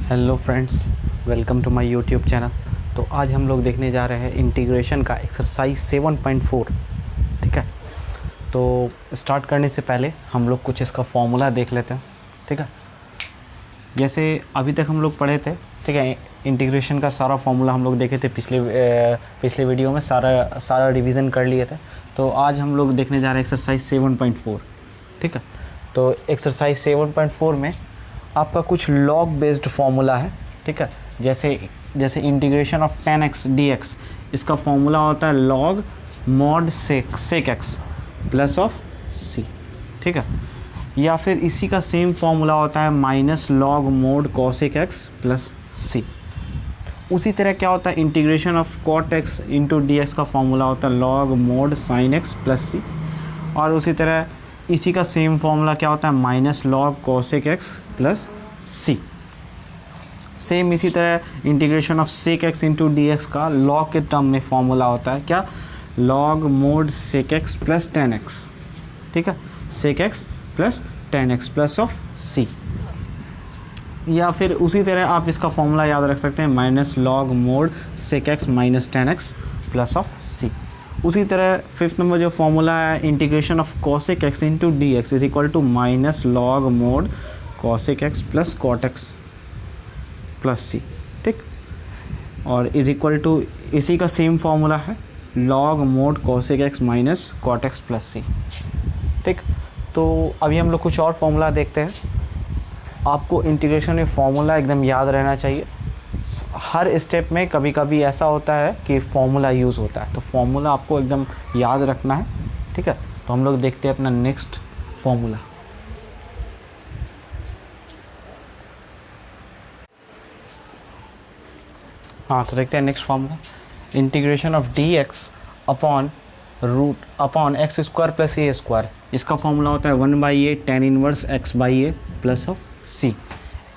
Hello friends, welcome to my YouTube channel. तो आज हम लोग देखने जा रहे हैं इंटीग्रेशन का एक्सरसाइज 7.4। ठीक है, तो स्टार्ट करने से पहले हम लोग कुछ इसका फॉर्मूला देख लेते हैं। ठीक है, जैसे अभी तक हम लोग पढ़े थे, ठीक है, इंटीग्रेशन का सारा फॉर्मूला हम लोग देखे थे पिछले वीडियो में, सारा रिवीजन कर लिए थे। तो आज हम लोग देखने जा रहे हैं एक्सरसाइज 7.4। ठीक है, तो एक्सरसाइज 7.4 में आपका कुछ लॉग बेस्ड फार्मूला है। ठीक है, जैसे integration of tan x dx, इसका फॉर्मूला होता है log mod sec x plus of c। ठीक है, या फिर इसी का सेम फॉर्मूला होता है minus log mod cosec x plus c। उसी तरह क्या होता है integration of cot x into d x का फॉर्मूला होता है log mod sine x plus c। और उसी तरह इसी का सेम फॉर्मूला क्या होता है minus log cosec x plus c। Same इसी तरह integration of sec x into d x का लॉग के टर्म में फॉर्मूला होता है क्या, log mod sec x plus tan x. ठीक है, sec x plus tan x plus of c। या फिर उसी तरह आप इसका फॉर्मूला याद रख सकते हैं minus log mod sec x minus tan x plus of c। उसी तरह फिफ्थ नंबर जो फॉर्मूला है integration of cosec x into d x is equal to minus log mod cosec x plus cot x plus c। ठीक, और is equal to इसी का same formula है log mod cosec x minus cot x plus c। ठीक, तो अभी हम लोग कुछ और फॉर्मूला देखते हैं। आपको इंटीग्रेशन में फॉर्मूला एकदम याद रहना चाहिए। हर स्टेप में कभी कभी ऐसा होता है कि फॉर्मूला यूज़ होता है, तो फॉर्मूला आपको एकदम याद रखना है। ठीक है, तो हम लोग देखते हैं अपना नेक्स्ट फॉर्मूला। हाँ, तो देखते हैं next formula integration of d x upon x square plus a square. इसका फॉर्मूला होता है 1/a tan inverse x by a plus of c।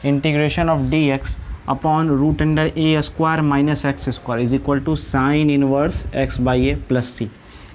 Integration of d x upon root under a square minus x square is equal to sine inverse x by a plus c।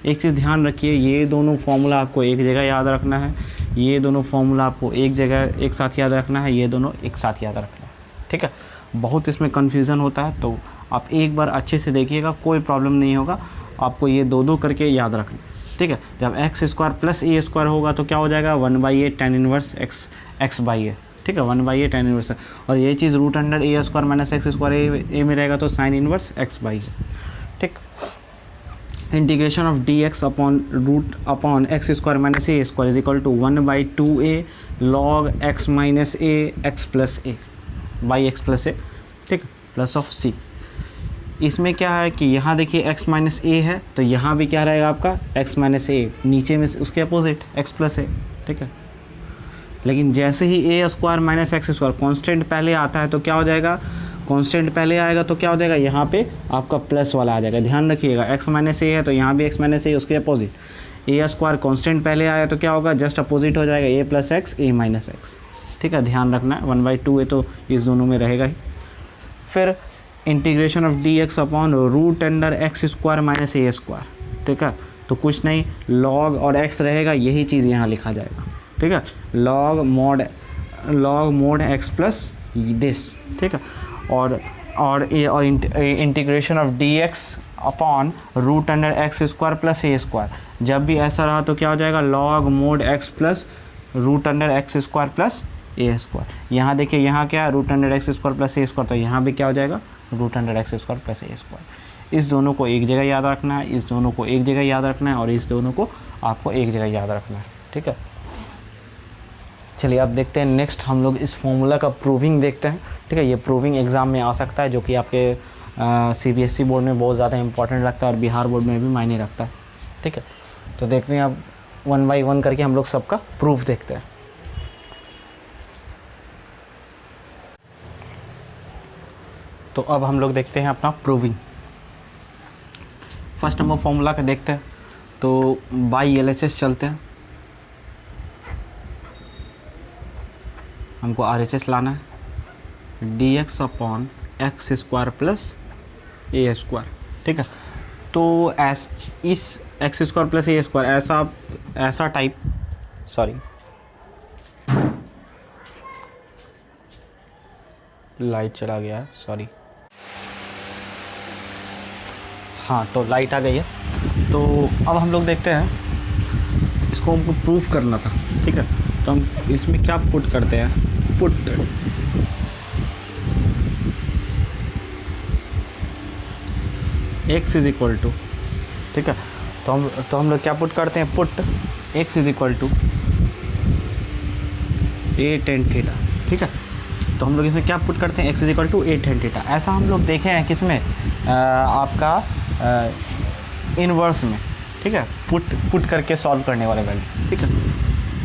एक चीज़ ध्यान रखिए, ये दोनों formula आपको एक जगह याद रखना है, ये दोनों फॉर्मूला आपको एक जगह एक साथ याद रखना है, ये दोनों एक साथ याद रखना है। ठीक है, बहुत इसमें कन्फ्यूज़न होता है, तो आप एक बार अच्छे से देखिएगा, कोई प्रॉब्लम नहीं होगा। आपको ये दो करके याद रखना। ठीक है, जब x square plus a square होगा तो क्या हो जाएगा 1/a tan inverse x by a. ठीक है, 1/a tan इनवर्स, और ये चीज़ root under a square minus x square a में रहेगा तो sine inverse x by a. ठीक, integration of d x upon x square minus a square is equal to 1/2a log x minus a x plus a by x plus a. ठीक, plus of c। इसमें क्या है कि यहाँ देखिए x minus ए है, तो यहाँ भी क्या रहेगा आपका x माइनस ए, नीचे में उसके अपोजिट x प्लस ए। ठीक है, लेकिन जैसे ही a square minus x square constant पहले आता है तो क्या हो जाएगा, कॉन्स्टेंट पहले आएगा तो क्या हो जाएगा यहाँ पे आपका प्लस वाला आ जाएगा। ध्यान रखिएगा, x माइनस ए है तो यहाँ भी x माइनस ए उसके अपोजिट। ए स्क्वायर कॉन्स्टेंट पहले आया तो क्या होगा, जस्ट अपोजिट हो जाएगा, ए प्लस एक्स ए माइनस एक्स। ठीक है, ध्यान रखना है 1/2a तो इस दोनों में रहेगा ही। फिर integration of d x upon root under x square minus a square. ठीक है, तो कुछ नहीं, लॉग और एक्स रहेगा, यही चीज़ यहाँ लिखा जाएगा। ठीक है, log mod x plus this. ठीक है, और integration of d x upon root under x square plus a square. जब भी ऐसा रहा तो क्या हो जाएगा log mod x plus root under x square plus a square. यहाँ देखिए, यहाँ क्या है root under x square plus a square, तो यहाँ भी क्या हो जाएगा root under x square plus a square. इस दोनों को एक जगह याद रखना है, इस दोनों को एक जगह याद रखना है, और इस दोनों को आपको एक जगह याद रखना है। ठीक है, चलिए अब देखते हैं नेक्स्ट हम लोग इस फॉर्मूला का प्रूविंग देखते हैं। ठीक है, ये प्रूविंग एग्ज़ाम में आ सकता है, जो कि आपके CBSE बोर्ड में बहुत ज़्यादा इंपॉर्टेंट लगता है और बिहार बोर्ड में भी मायने रखता है। ठीक है, तो देखते हैं अब 1 by 1 करके हम लोग सबका प्रूफ देखते हैं। तो अब हम लोग देखते हैं अपना प्रूविंग। फर्स्ट नंबर फॉर्मूला का देखते हैं, तो बाई LHS चलते हैं। हमको RHS लाना है, d x upon x square plus a square. ठीक है, तो इस x square plus a square ऐसा टाइप लाइट चला गया है, सॉरी। हाँ, तो लाइट आ गई है। तो अब हम लोग देखते हैं, इसको हमको प्रूफ करना था, ठीक है। तो हम इसमें क्या पुट करते हैं, put x is equal to, ठीक है। तो हम लोग क्या पुट करते हैं, put x is equal to a tan theta, ठीक है। तो हम लोग इसमें क्या पुट करते हैं, x is equal to a tan theta. ऐसा हम लोग देखे हैं किसमें, आपका इनवर्स में, ठीक है, पुट करके सॉल्व करने वाले वैल्यू, ठीक है।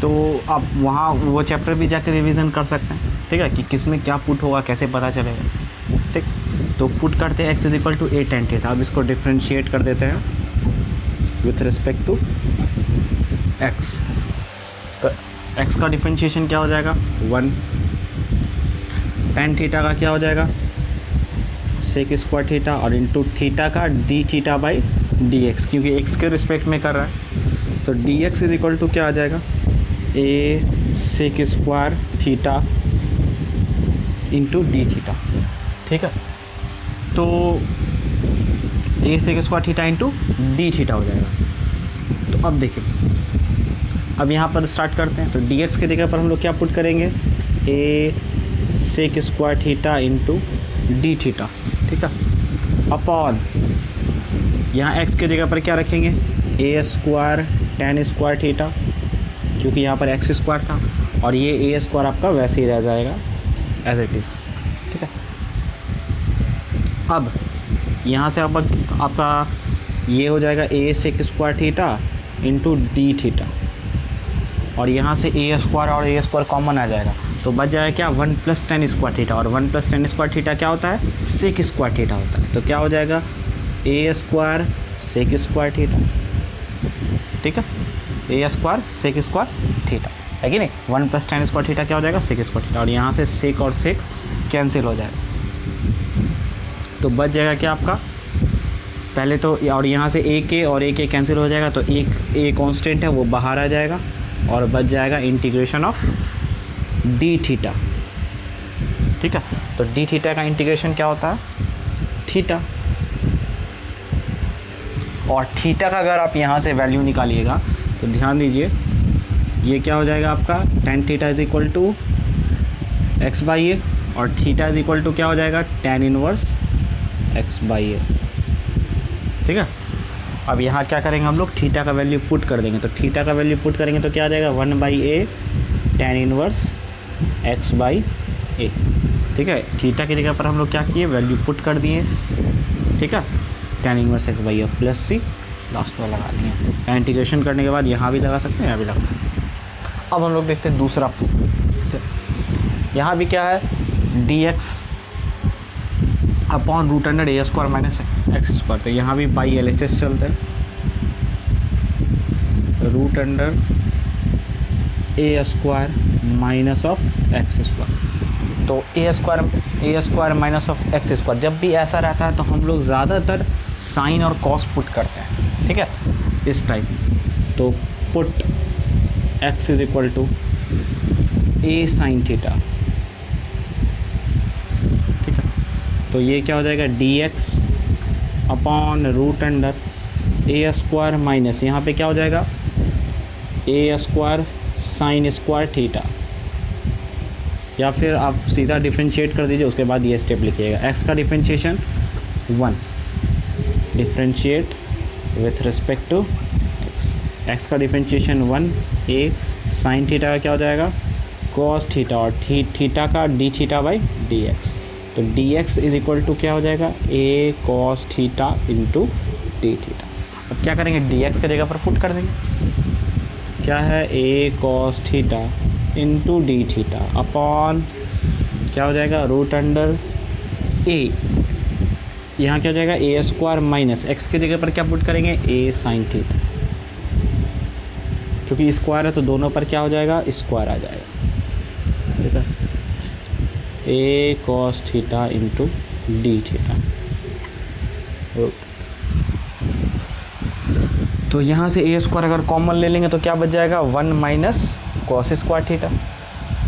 तो आप वहाँ वो चैप्टर भी जाकर रिवीजन कर सकते हैं, ठीक है, कि किसमें क्या पुट होगा, कैसे पता चलेगा, ठीक। तो पुट करते हैं x is equal to a tan theta. अब इसको डिफ्रेंशिएट कर देते हैं विथ रिस्पेक्ट टू x। तो x का डिफ्रेंशिएशन क्या हो जाएगा, 1, tan थीटा का क्या हो जाएगा, सेक स्क्वायर थीटा, और इंटू थीटा का d theta by d x, क्योंकि x के रिस्पेक्ट में कर रहा है। तो d x is equal to क्या आ जाएगा, a sec square theta into d theta, ठीक है। तो a sec square theta into d theta हो जाएगा। तो अब देखिए, अब यहाँ पर स्टार्ट करते हैं। तो डी एक्स के जगह पर हम लोग क्या पुट करेंगे, a sec square theta into d theta, ठीक है, अपॉन यहाँ x के जगह पर क्या रखेंगे, a square tan square theta, क्योंकि यहाँ पर x स्क्वायर था, और ये a स्क्वायर आपका वैसे ही रह जाएगा एज इट इज़, ठीक है। अब यहाँ से आपका ये हो जाएगा a sec square theta into d theta, और यहाँ से a स्क्वायर और a स्क्वायर कॉमन आ जाएगा। तो बच जाएगा क्या, 1 + tan स्क्वायर थीटा, और 1 + tan स्क्वायर थीटा क्या होता है, सेक स्क्वायर थीटा होता है। तो क्या हो जाएगा, a square sec square theta, ठीक है, a square sec square theta है कि नहीं। 1 + tan स्क्वायर थीटा क्या हो जाएगा, सेक स्क्वायर थीटा, और यहाँ से सेक और सेक कैंसिल हो जाएगा। तो बच जाएगा क्या आपका, पहले तो, और यहाँ से a के और a के कैंसिल हो जाएगा, तो एक a कांस्टेंट है वो बाहर आ जाएगा, और बच जाएगा इंटीग्रेशन ऑफ डी थीटा, ठीक है। तो डी थीटा का इंटीग्रेशन क्या होता है, थीटा, और थीटा का अगर आप यहाँ से वैल्यू निकालिएगा तो ध्यान दीजिए, ये क्या हो जाएगा आपका, tan theta is equal to x/a, और थीटा इज इक्वल टू क्या हो जाएगा, tan इनवर्स x/a, ठीक है। अब यहाँ क्या करेंगे हम लोग, थीटा का वैल्यू पुट कर देंगे। तो थीटा का वैल्यू पुट करेंगे तो क्या आ जाएगा, 1/a tan इनवर्स x/a, ठीक है। थीटा की जगह पर हम लोग क्या किए, वैल्यू पुट कर दिए, ठीक है, tan inverse x/a plus c last में लगा दिए। इंटीग्रेशन करने के बाद यहाँ भी लगा सकते हैं, यहाँ भी लगा सकते हैं। अब हम लोग देखते हैं दूसरा प्रूफ। यहाँ भी क्या है, dx upon root under a square minus x square. तो यहाँ भी बाई LHS चलते हैं, root under a square minus of x square. तो a square minus of x square, जब भी ऐसा रहता है तो हम लोग ज़्यादातर साइन और कॉस पुट करते हैं, ठीक है, इस टाइप। तो put x is equal to a sine theta, ठीक है। तो ये क्या हो जाएगा, dx upon root under a square minus, यहाँ पे क्या हो जाएगा, a square sine square theta, या फिर आप सीधा डिफ्रेंशिएट कर दीजिए, उसके बाद ये स्टेप लिखिएगा। x का differentiation 1, differentiate with respect to x का डिफ्रेंशिएशन 1, a साइन थीटा का क्या हो जाएगा, कॉस थीटा, और थीटा का d theta by d x. तो d x is equal to क्या हो जाएगा, a cos theta into d theta. अब क्या करेंगे, डी एक्स की जगह पर पुट कर देंगे, क्या है, a cos theta into d theta upon क्या हो जाएगा, रूट अंडर a, यहाँ क्या हो जाएगा, a स्क्वायर माइनस एक्स की जगह पर क्या पुट करेंगे, a साइन थीटा, क्योंकि स्क्वायर है तो दोनों पर क्या हो जाएगा, स्क्वायर आ जाएगा, ठीक है, a cos theta into d theta. तो यहाँ से a स्क्वायर अगर कॉमन ले लेंगे तो क्या बच जाएगा, 1 minus cos square theta,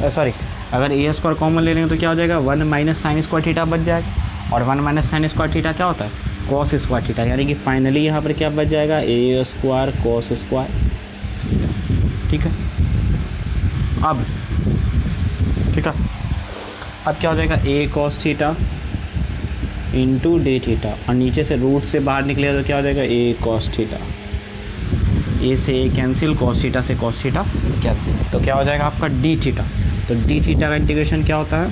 sorry, अगर ए स्क्वायर कॉमन ले लेंगे तो क्या हो जाएगा, 1 माइनस साइन स्क्वायर थीटा बच जाएगा, और 1 माइनस साइन स्क्वायर थीटा क्या होता है, कॉस स्क्वायर थीटा, यानी कि फाइनली यहाँ पर क्या बच जाएगा, ए स्क्वायर कॉस स्क्वायर। ठीक है, अब ठीक है, अब क्या हो जाएगा, a cos theta into d theta, और नीचे से रूट से बाहर निकलेगा तो क्या हो जाएगा, ए कॉस थीटा, ए से ए कैंसिल, कॉस थीटा से कॉस थीटा कैंसिल, तो क्या हो जाएगा आपका डी थीटा। तो डी थीटा का इंटीग्रेशन क्या होता है,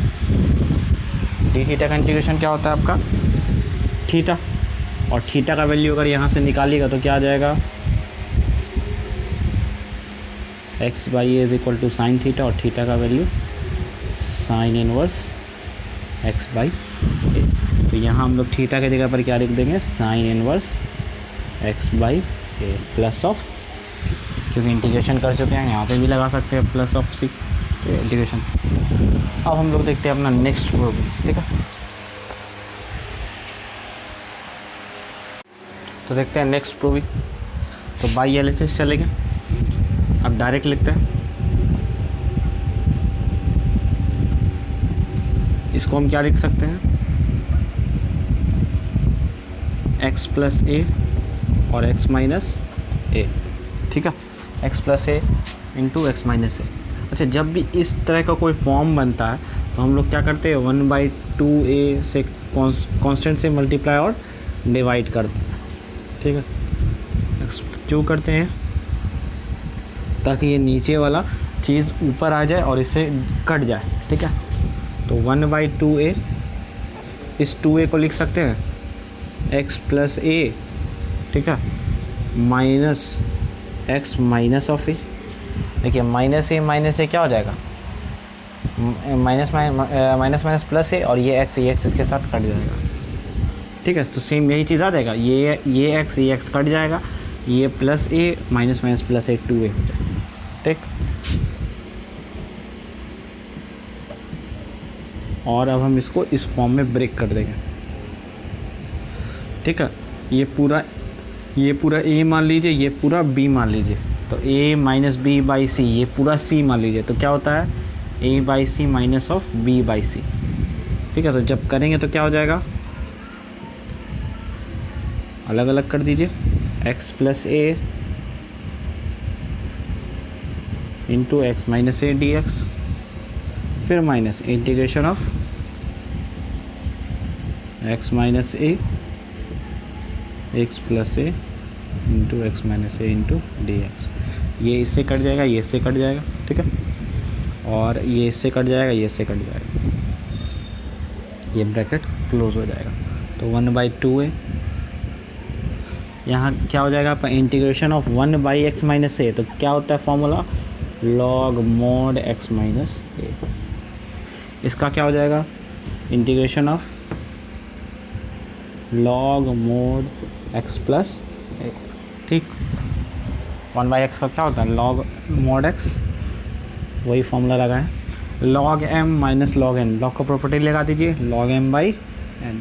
डी थीटा का इंटीग्रेशन क्या होता है आपका थीटा, और थीटा का वैल्यू अगर यहाँ से निकालिएगा तो क्या आ जाएगा, x by a is equal to sine theta, और थीटा का value sine inverse x by a. तो यहाँ हम लोग थीटा के जगह पर क्या लिख देंगे, sine inverse x by a plus of c, क्योंकि इंटीग्रेशन कर चुके हैं, यहाँ पे भी लगा सकते हैं प्लस ऑफ सी, तो इंटीग्रेशन। अब हम लोग देखते हैं अपना नेक्स्ट प्रॉब्लम। ठीक है, तो देखते हैं नेक्स्ट प्रॉब्लम। तो बाई एलएचएस चलेंगे, अब डायरेक्ट लिखते हैं, इसको हम क्या लिख सकते हैं, x प्लस ए और x माइनस ए। ठीक है, x plus a into x minus ए। अच्छा, जब भी इस तरह का कोई फॉर्म बनता है तो हम लोग क्या करते हैं, 1/2a से कांस्टेंट से मल्टीप्लाई और डिवाइड करते हैं। ठीक है, क्यों करते हैं, ताकि ये नीचे वाला चीज़ ऊपर आ जाए और इससे कट जाए। ठीक है, तो 1/2a, इस 2a को लिख सकते हैं x प्लस ए, ठीक है, माइनस x माइनस ऑफ ए। देखिए माइनस ए क्या हो जाएगा, माइनस माइनस प्लस ए, और ये x इसके साथ कट जाएगा। ठीक है, तो सेम यही चीज़ आ जाएगा, ये x कट जाएगा, ये प्लस ए माइनस प्लस ए 2a हो जाएगा। ठीक, और अब हम इसको इस फॉर्म में ब्रेक कर देंगे। ठीक है, ये पूरा a मान लीजिए, ये पूरा b मान लीजिए, तो a माइनस बी बाई सी, ये पूरा c मान लीजिए, तो क्या होता है, a by c minus of b by c. ठीक है, तो जब करेंगे तो क्या हो जाएगा, अलग अलग कर दीजिए, x plus a into x minus a d x, फिर minus integration of x minus a x plus a into x minus a into d x. ये इससे कट जाएगा, ये इससे कट जाएगा। ठीक है, और ये इससे कट जाएगा, ये इससे कट जाएगा, ये ब्रैकेट क्लोज हो जाएगा। तो 1/2a, यहाँ क्या हो जाएगा आपका, इंटीग्रेशन ऑफ 1/x माइनस ए, तो क्या होता है formula, log mod x minus a. इसका क्या हो जाएगा, integration of log mod x plus a. ठीक, 1/x का क्या होता है, लॉग मोड x, वही फॉर्मूला लगाएं, log m minus log n, log का प्रॉपर्टी लगा दीजिए, लॉग m बाई n,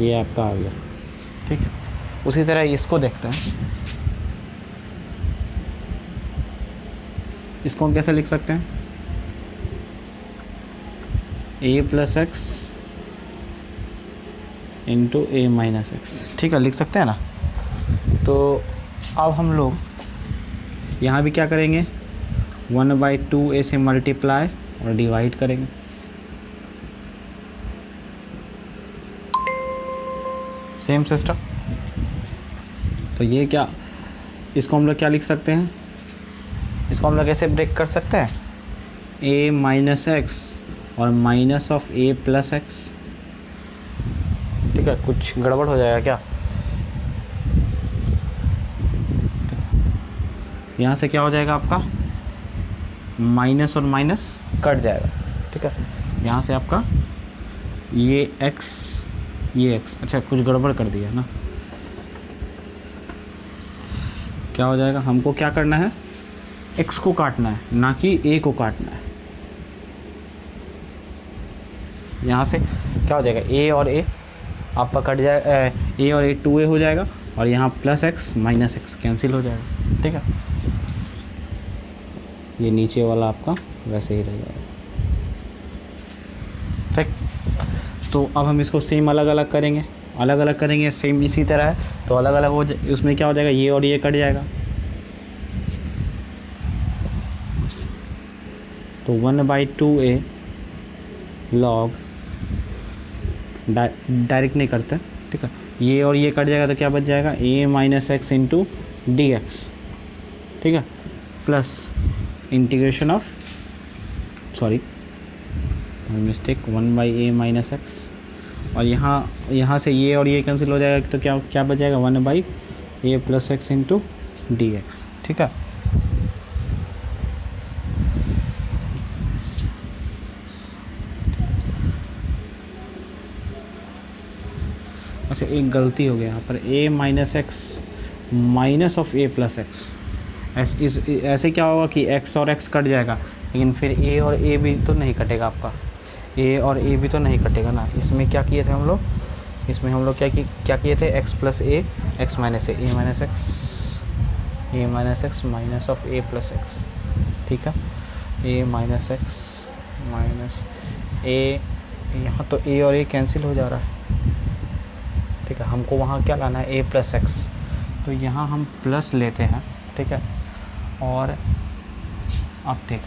ये आपका आ गया। ठीक, उसी तरह इसको देखते हैं, इसको हम कैसे लिख सकते हैं, a plus x into A minus x. ठीक है, लिख सकते हैं ना। तो अब हम लोग यहाँ भी क्या करेंगे, 1/2a से मल्टीप्लाई और डिवाइड करेंगे। Same system. तो ये क्या, इसको हम लोग क्या लिख सकते हैं, इसको हम लोग ऐसे ब्रेक कर सकते हैं, a माइनस एक्स और minus of a plus x. ठीक है, कुछ गड़बड़ हो जाएगा क्या, यहाँ से क्या हो जाएगा आपका, माइनस और माइनस कट जाएगा। ठीक है, यहाँ से आपका ये x, ये x, अच्छा कुछ गड़बड़ कर दिया ना, क्या हो जाएगा, हमको क्या करना है, x को काटना है, ना कि a को काटना है। यहाँ से क्या हो जाएगा, a और a आपका कट जाए, a और a 2a हो जाएगा, और यहाँ plus x minus x cancel हो जाएगा। ठीक है, ये नीचे वाला आपका वैसे ही रह जाएगा। ठीक, तो अब हम इसको सेम अलग अलग करेंगे सेम इसी तरह है, तो अलग अलग उसमें क्या हो जाएगा, ये और ये कट जाएगा, तो 1/2a log डायरेक्ट नहीं करते, ठीक है, ये और ये कट जाएगा तो क्या बच जाएगा, a minus x into d x, ठीक है, plus integration of mistake 1/a minus x, और यहाँ से ये और ये कैंसिल हो जाएगा, तो क्या बच जाएगा 1/a plus x into d x, ठीक है। अच्छा, एक गलती हो गया यहाँ पर, a minus x minus of a plus x, ऐसे क्या होगा कि x और x कट जाएगा, लेकिन फिर a और a भी तो नहीं कटेगा आपका, a और a भी तो नहीं कटेगा ना। इसमें क्या किए थे हम लोग, क्या किए थे, x plus a x minus a minus x minus of a plus x, ठीक है, a minus x minus a, यहाँ तो a और a कैंसिल हो जा रहा है, ठीक है, हमको वहाँ क्या लाना है, a प्लस एक्स, तो यहाँ हम प्लस लेते हैं, ठीक है, और अब ठीक,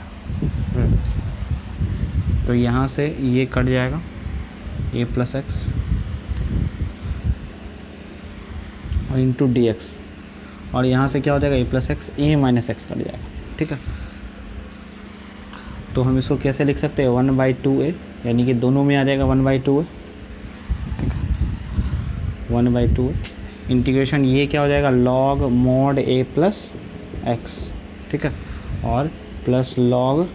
तो यहाँ से ये कट जाएगा a प्लस एक्स और इंटू डी एक्स, और यहाँ से क्या हो जाएगा a plus x a minus x cut जाएगा, ठीक है। तो हम इसको कैसे लिख सकते हैं, 1/2a, यानी कि दोनों में आ जाएगा 1/2a, 1/2 इंटीग्रेशन, ये क्या हो जाएगा, log mod a plus x, ठीक है, और plus log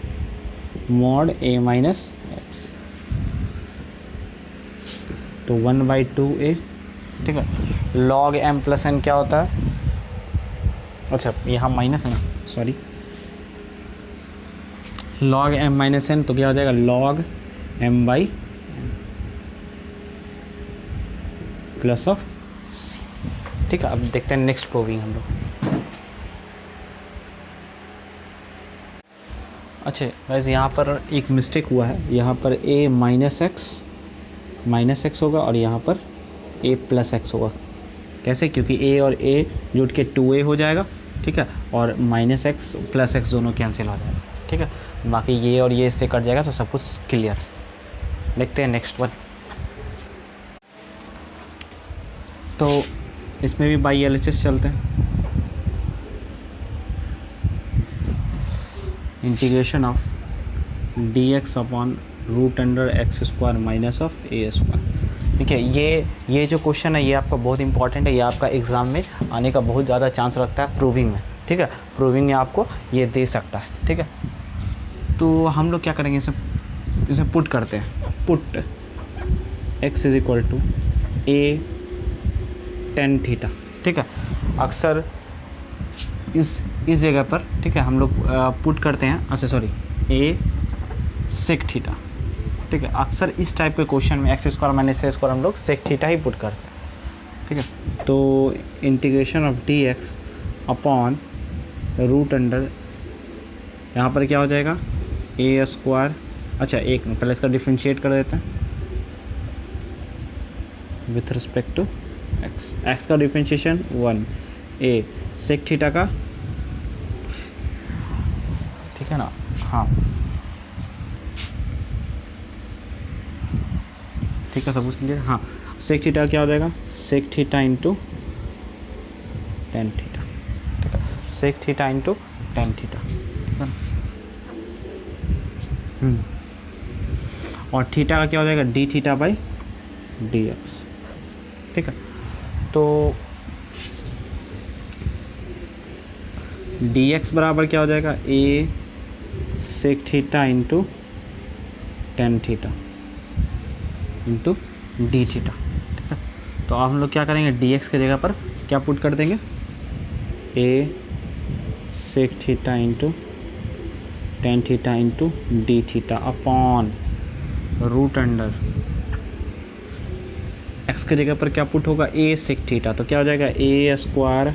mod a minus x, तो 1/2a, ठीक है, log m प्लस n क्या होता है, अच्छा यहाँ माइनस है ना, sorry, log m minus n, तो क्या हो जाएगा log m/n plus of c, ठीक है। अब देखते हैं नेक्स्ट प्रूविंग हम लोग। अच्छा वैसे यहाँ पर एक मिस्टेक हुआ है, यहाँ पर a माइनस एक्स होगा और यहाँ पर a प्लस एक्स होगा, कैसे, क्योंकि a और a जुट के 2a हो जाएगा, ठीक है, और माइनस एक्स प्लस एक्स दोनों कैंसिल हो जाएगा, ठीक है, बाकी ये और ये इससे कट जाएगा, तो सब कुछ क्लियर। देखते हैं नेक्स्ट वन। तो इसमें भी बाई एलएचएस चलते हैं, integration of d x upon root under x square minus of a square. देखिए ये जो क्वेश्चन है ये आपका बहुत इंपॉर्टेंट है, ये आपका एग्ज़ाम में आने का बहुत ज़्यादा चांस रखता है प्रूविंग में, ठीक है, प्रूविंग में आपको ये दे सकता है, ठीक है। तो हम लोग क्या करेंगे, इसे पुट करते हैं, put x is equal to a tan theta, ठीक है, अक्सर इस जगह पर, ठीक है, हम लोग पुट करते हैं, अच्छा सॉरी a sec थीटा, ठीक है, अक्सर इस टाइप के क्वेश्चन में x square minus a square हम लोग sec थीटा ही पुट करते हैं, ठीक है। तो integration of d x upon root under, यहाँ पर क्या हो जाएगा ए स्क्वायर, अच्छा एक पहले इसका डिफ्रेंशिएट कर देते हैं विथ रिस्पेक्ट टू एक्स का डिफ्रेंशिएशन 1 a sec थीटा का, ठीक है ना, हाँ ठीक है, सब कुछ क्लियर, हाँ, sec थीटा क्या हो जाएगा, sec theta into tan theta, ठीक है, sec theta into tan theta, ठीक है, और थीटा का क्या हो जाएगा, d theta by d x, ठीक है। तो डी एक्स बराबर क्या हो जाएगा, a sec theta into tan theta into d theta, ठीक है। तो अब हम लोग क्या करेंगे, डी एक्स की जगह पर क्या पुट कर देंगे, a sec theta into tan theta into d theta upon root under x की जगह पर क्या पुट होगा, ए सेक थीटा, तो क्या हो जाएगा a square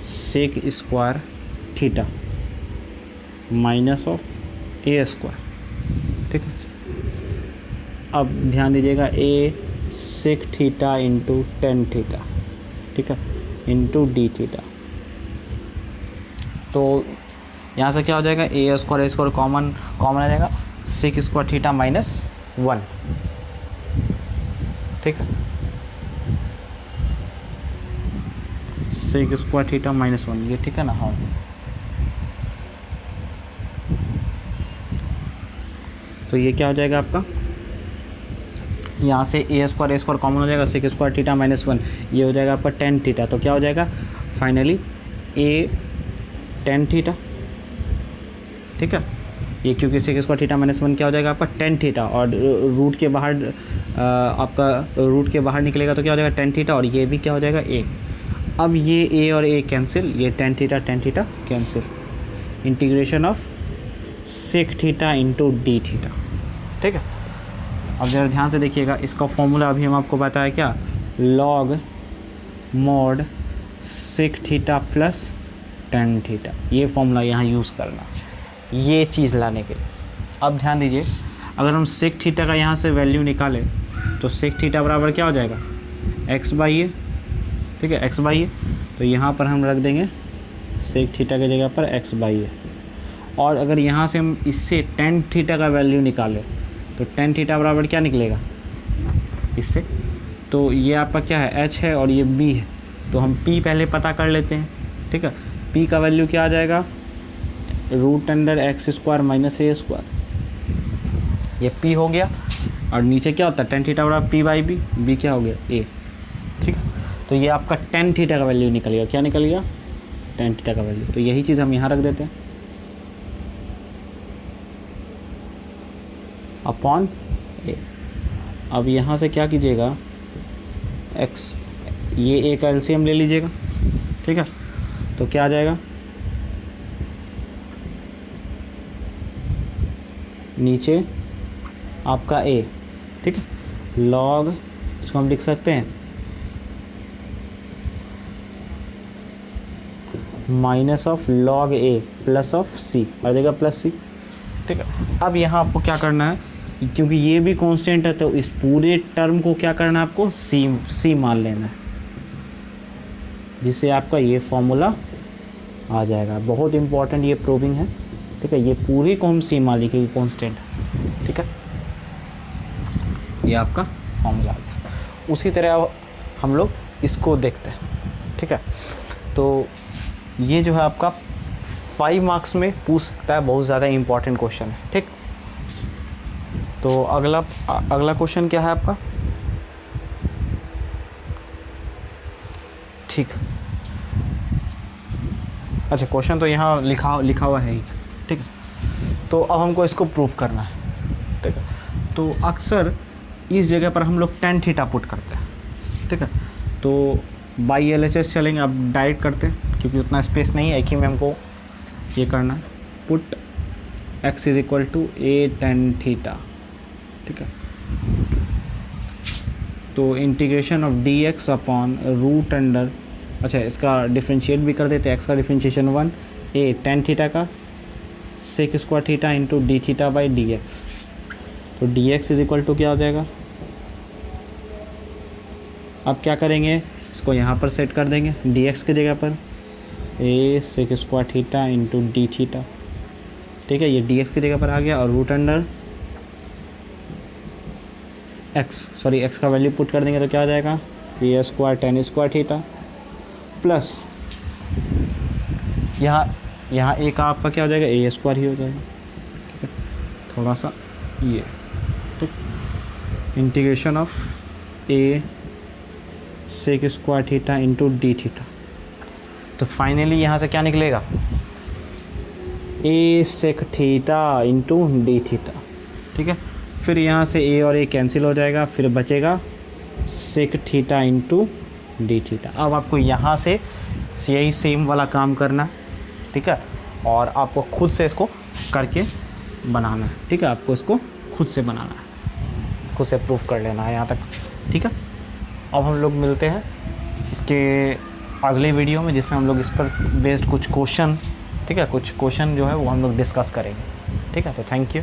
sec square theta minus of a square, ठीक है। अब ध्यान दीजिएगा a sec theta into tan theta, ठीक है, इंटू डी थीटा। तो यहाँ से क्या हो जाएगा, ए स्क्वायर कॉमन आ जाएगा, सेक स्क्वायर थीटा माइनस 1, ठीक है, सेक स्क्वायर थीटा माइनस 1, ये ठीक है ना। हाँ, तो ये क्या हो जाएगा आपका, यहाँ से ए स्क्वायर कॉमन हो जाएगा, सेक स्क्वायर थीटा माइनस 1, ये हो जाएगा आपका टेन थीटा। तो क्या हो जाएगा फाइनली ए टेन थीटा, ठीक है, ये क्योंकि सेक स्क्वायर थीटा माइनस 1 क्या हो जाएगा आपका टेन थीटा, और रूट के बाहर आपका रूट के बाहर निकलेगा तो क्या हो जाएगा टेन थीटा, और ये भी क्या हो जाएगा ए। अब ये ए और ए कैंसिल, ये tan theta cancel, integration of sec theta into d theta, ठीक है। अब ज़रा ध्यान से देखिएगा, इसका फॉर्मूला अभी हम आपको बताया क्या, log mod sec theta plus tan theta, ये फॉर्मूला यहाँ यूज़ करना, ये चीज़ लाने के लिए। अब ध्यान दीजिए, अगर हम सेक थीटा का यहाँ से वैल्यू निकालें तो सेक थीटा बराबर क्या हो जाएगा, एक्स बाई ए, ठीक है, एक्स बाई ए। तो यहाँ पर हम रख देंगे सेक थीटा की जगह पर एक्स बाई ए, और अगर यहाँ से हम इससे टेन थीटा का वैल्यू निकालें तो टेन थीटा बराबर क्या निकलेगा इससे, तो ये आपका क्या है, एच है और ये बी है, तो हम पी पहले पता कर लेते हैं, ठीक है। पी का वैल्यू क्या आ जाएगा, root under x square minus a square, ये पी हो गया, और नीचे क्या होता है टेन थीटा बराबर पी बाई बी, बी क्या हो गया ए, ठीक है। तो ये आपका टेन थीटा का वैल्यू निकल गया, क्या निकल गया, टेन थीटा का वैल्यू। तो यही चीज़ हम यहाँ रख देते हैं अपॉन ए। अब यहाँ से क्या कीजिएगा, एक्स, ये ए का एलसीएम ले लीजिएगा, ठीक है। तो क्या आ जाएगा, नीचे आपका ए, ठीक है, लॉग, इसको हम लिख सकते हैं minus of log a plus of c, आ जाएगा प्लस सी, ठीक है। अब यहाँ आपको क्या करना है, क्योंकि ये भी कांस्टेंट है तो इस पूरे टर्म को क्या करना है आपको, सी मान लेना है, जिससे आपका ये फॉर्मूला आ जाएगा। बहुत इंपॉर्टेंट ये प्रूविंग है, ठीक है, ये पूरी को हम सी मान लिखेगी कांस्टेंट, ठीक है, ये आपका फॉर्मूला आ गया। उसी तरह हम लोग इसको देखते हैं, ठीक है। तो ये जो है आपका 5 मार्क्स में पूछ सकता है, बहुत ज़्यादा इंपॉर्टेंट क्वेश्चन है, ठीक। तो अगला क्वेश्चन क्या है आपका, ठीक, अच्छा क्वेश्चन तो यहाँ लिखा हुआ है ही, ठीक है। तो अब हमको इसको प्रूफ करना है, ठीक है। तो अक्सर इस जगह पर हम लोग टेन थीटा पुट करते हैं, ठीक है। तो बाई एलएचएस चलेंगे, अब डायरेक्ट करते हैं क्योंकि उतना स्पेस नहीं है, एक ही में हमको ये करना है, put x is equal to a tan theta, ठीक है। तो integration of d x upon root under, अच्छा इसका डिफ्रेंशिएट भी कर देते हैं, एक्स का डिफ्रेंशिएशन 1, ए टेन थीटा का sec square theta into d theta by d x. तो d x is equal to क्या हो जाएगा, अब क्या करेंगे, इसको यहाँ पर सेट कर देंगे डी एक्स की जगह पर a sec square theta into d theta, ठीक है, ये डी एक्स की जगह पर आ गया, और रूट अंडर एक्स का वैल्यू पुट कर देंगे तो क्या आ जाएगा, a square tan square theta plus यहाँ ए का आपका क्या हो जाएगा, ए स्क्वायर ही हो जाएगा, ठीक है, थोड़ा सा ये, ठीक, integration of a sec square theta into d theta. तो फाइनली यहाँ से क्या निकलेगा, a sec theta into d theta, ठीक है। फिर यहाँ से ए और ए कैंसिल हो जाएगा, फिर बचेगा sec theta into d theta. अब आपको यहाँ से यही सेम वाला काम करना है, ठीक है, और आपको खुद से इसको करके बनाना है, ठीक है, आपको इसको खुद से बनाना है, खुद से प्रूफ कर लेना है यहाँ तक, ठीक है। अब हम लोग मिलते हैं इसके अगले वीडियो में, जिसमें हम लोग इस पर बेस्ड कुछ क्वेश्चन ठीक है, कुछ क्वेश्चन जो है वो हम लोग डिस्कस करेंगे। ठीक है, तो थैंक यू।